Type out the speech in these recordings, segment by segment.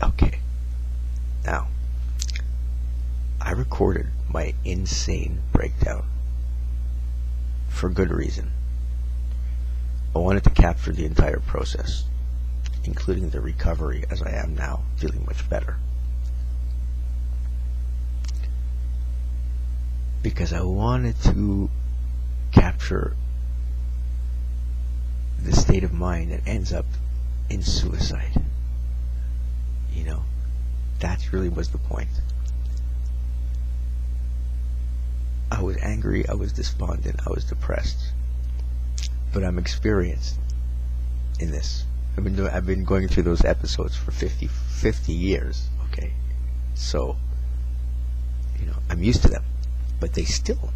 Okay, now, I recorded my insane breakdown for good reason. I wanted to capture the entire process, including the recovery as I am now, feeling much better. Because I wanted to capture the state of mind that ends up in suicide. You know, that really was the point. I was angry, I was despondent, I was depressed. But I'm experienced in this. I've been going through those episodes for 50 years, okay? So, I'm used to them. But they still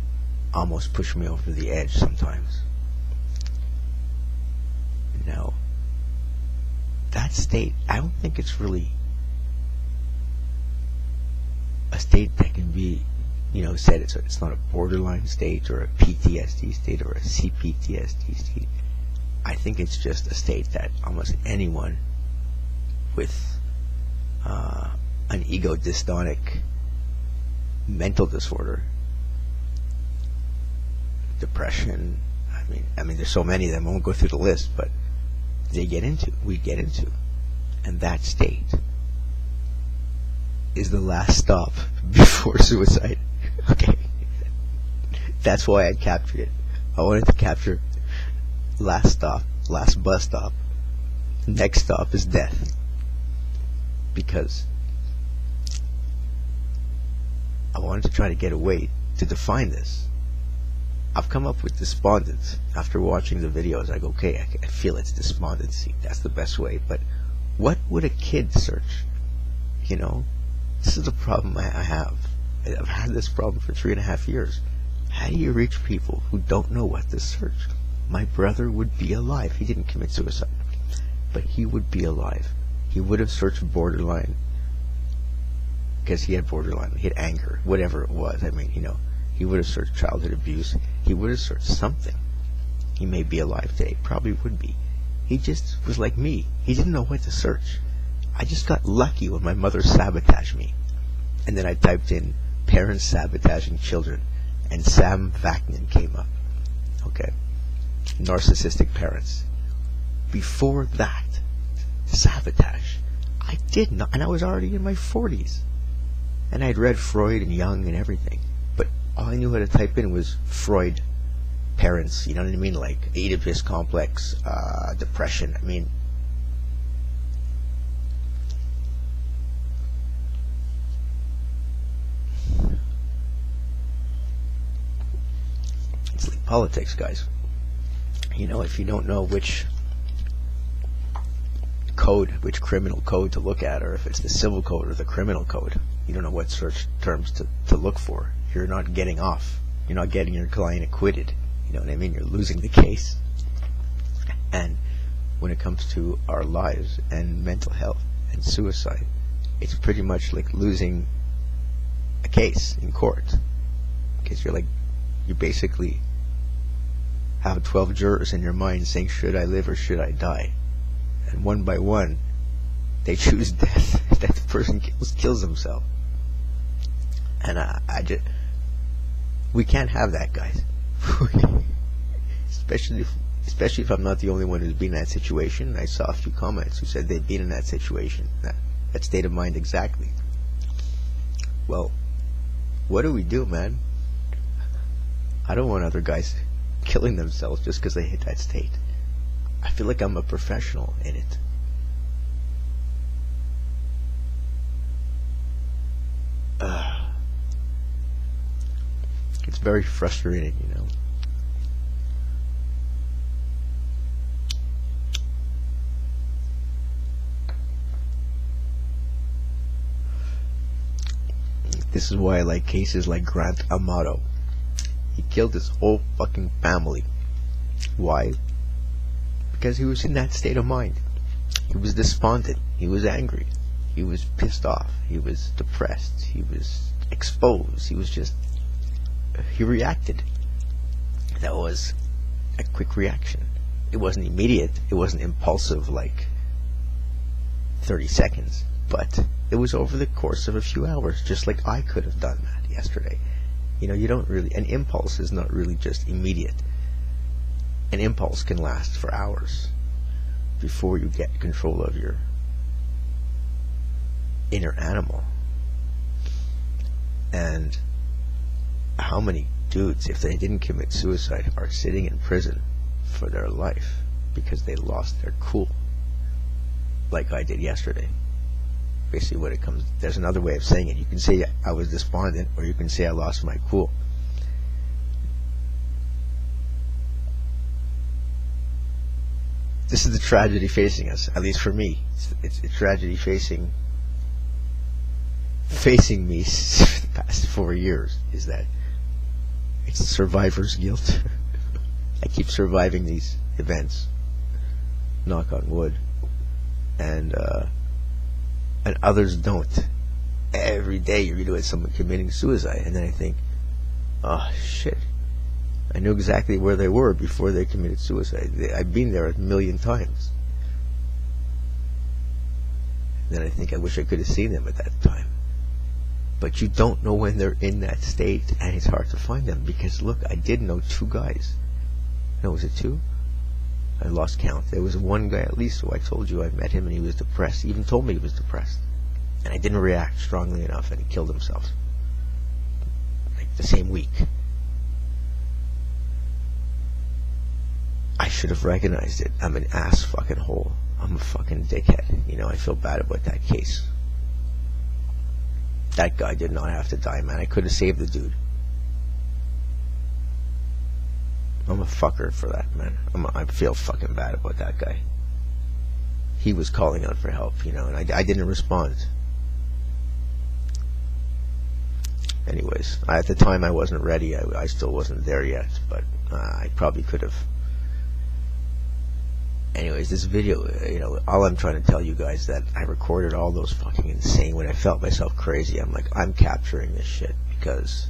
almost push me over the edge sometimes. Now, that state, I don't think it's really a state that can be, said it's not a borderline state or a PTSD state or a CPTSD state. I think it's just a state that almost anyone with an ego dystonic mental disorder, depression, I mean there's so many of them, I won't go through the list, but we get into. And that state is the last stop before suicide. Okay. That's why I captured it. I wanted to capture last stop, last bus stop. Next stop is death. Because I wanted to try to get a way to define this. I've come up with despondence. After watching the videos, I go, okay, I feel it's despondency. That's the best way. But what would a kid search? This is the problem I have. I've had this problem for 3.5 years. How do you reach people who don't know what to search? My brother would be alive. He didn't commit suicide, but he would be alive. He would have searched borderline because he had borderline. He had anger, whatever it was. He would have searched childhood abuse. He would have searched something. He may be alive today. Probably would be. He just was like me. He didn't know what to search. I just got lucky when my mother sabotaged me. And then I typed in parents sabotaging children, and Sam Vaknin came up. Okay? Narcissistic parents. Before that, sabotage, I did not, and I was already in my 40s. And I'd read Freud and Jung and everything. But all I knew how to type in was Freud, parents, you know what I mean? Like Oedipus complex, depression. It's like politics, guys. If you don't know which criminal code to look at, or if it's the civil code or the criminal code, you don't know what search terms to look for. You're not getting off. You're not getting your client acquitted. You know what I mean? You're losing the case. And when it comes to our lives and mental health and suicide, it's pretty much like losing a case in court. Because you basically have 12 jurors in your mind saying, should I live or should I die? And one by one, they choose death. That the person kills himself. And we can't have that, guys. especially if I'm not the only one who's been in that situation. I saw a few comments who said they'd been in that situation, that state of mind exactly. Well, what do we do, man? I don't want other guys killing themselves just because they hit that state. I feel like I'm a professional in it. It's very frustrating, This is why I like cases like Grant Amato. He killed his whole fucking family. Why? Because he was in that state of mind. He was despondent. He was angry. He was pissed off. He was depressed. He was exposed. He reacted. That was a quick reaction. It wasn't immediate. It wasn't impulsive like 30 seconds. But it was over the course of a few hours, just like I could have done that yesterday. You know, you don't really, an impulse is not really just immediate. An impulse can last for hours before you get control of your inner animal. And how many dudes, if they didn't commit suicide, are sitting in prison for their life because they lost their cool, like I did yesterday. Basically what it comes, there's another way of saying it. You can say I was despondent, or you can say I lost my cool. This is the tragedy facing us, at least for me. It's a tragedy facing me for the past 4 years, is that it's survivor's guilt. I keep surviving these events, knock on wood, and others don't. Every day you read about someone committing suicide, and then I think, oh shit, I knew exactly where they were before they committed suicide. I've been there a million times. Then I think I wish I could have seen them at that time. But you don't know when they're in that state, and it's hard to find them, because look, I did know 2 guys. No, was it 2? I lost count. There was one guy at least who I told you I met him and he was depressed. He even told me he was depressed. And I didn't react strongly enough, and he killed himself. Like the same week. I should have recognized it. I'm an ass fucking hole. I'm a fucking dickhead. You know, I feel bad about that case. That guy did not have to die, man. I could have saved the dude. I'm a fucker for that, man. I feel fucking bad about that guy. He was calling out for help, you know, and I didn't respond. Anyways, at the time I wasn't ready. I still wasn't there yet, but I probably could have. Anyways, this video, you know, all I'm trying to tell you guys that I recorded all those fucking insane, when I felt myself crazy, I'm like, I'm capturing this shit, because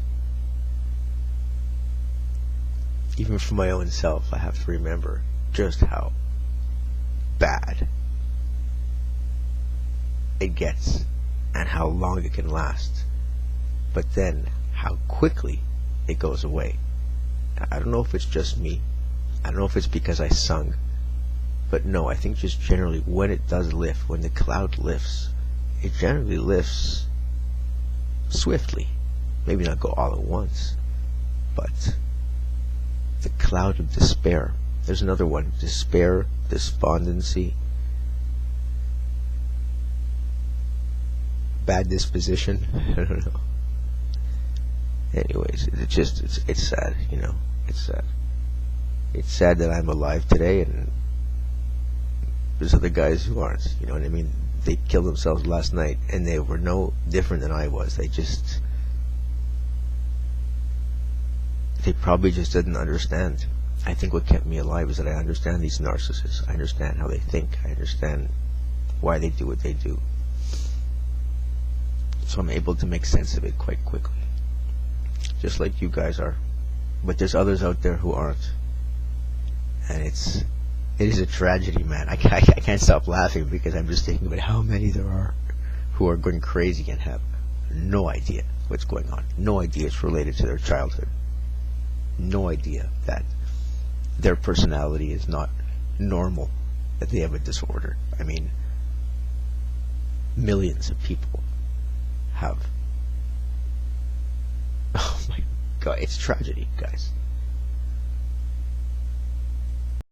even for my own self, I have to remember just how bad it gets and how long it can last, but then how quickly it goes away. I don't know if it's just me. I don't know if it's because I sung. But no, I think just generally when it does lift, when the cloud lifts, it generally lifts swiftly. Maybe not go all at once, but the cloud of despair. There's another one. Despair, despondency, bad disposition. I don't know. Anyways, it's sad, you know. It's sad. It's sad that I'm alive today, and there's other guys who aren't, you know what I mean? They killed themselves last night, and they were no different than I was. They probably just didn't understand. I think what kept me alive is that I understand these narcissists. I understand how they think. I understand why they do what they do. So I'm able to make sense of it quite quickly. Just like you guys are. But there's others out there who aren't. And it is a tragedy, man. I can't stop laughing because I'm just thinking about how many there are who are going crazy and have no idea what's going on. No idea it's related to their childhood. No idea that their personality is not normal, that they have a disorder. I mean, millions of people have. Oh my God, it's tragedy, guys.